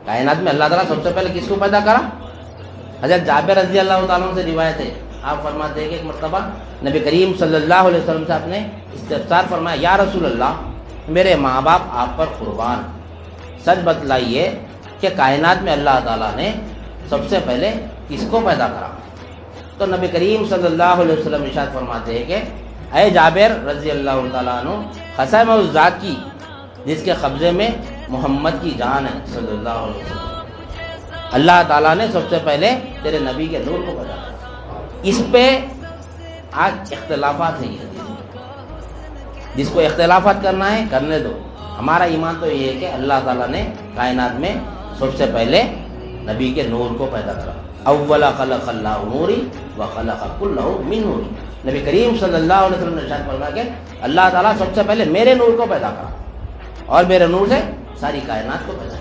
कायनात में अल्लाह ताला सबसे पहले किसको पैदा करा? हज़रत जाबिर रज़ी अल्लाह तआला अन्हु से रिवायत है, आप फरमाते हैं कि एक मरतबा नबी करीम सल्लल्लाहु अलैहि वसल्लम से आपने इस्तिफ़सार फरमाया, या रसूल अल्लाह मेरे माँ बाप आप पर कुर्बान, सच बतलाइए कि कायनात में अल्लाह ताला ने सबसे पहले किसको पैदा करा? तो नबी करीम सल्लल्लाहु अलैहि वसल्लम इरशाद फरमाते हैं कि ऐ जाबिर रज़ी अल्लाह तआला अन्हु, कसम उस ज़ात की जिसके कब्ज़े में मोहम्मद की जान है सल्लल्लाहु अलैहि वसल्लम, अल्लाह ताला ने सबसे पहले तेरे नबी के नूर को पैदा करा। इस पे आज इख्तिलाफात है, जिसको इख्तिलाफात करना है करने दो। हमारा ईमान तो ये है कि अल्लाह ताला ने कायनात में सबसे पहले नबी के नूर को पैदा करा। अव्वला खलक़ल्लाहु नूरी व खलक़ कुल्लहु मिन नूरी, नबी करीम सल्लल्लाहु अलैहि वसल्लम ने इरशाद फरमाया कि अल्लाह ताला सबसे पहले मेरे नूर को पैदा करा और मेरे नूर से सारी कायनात को पैदा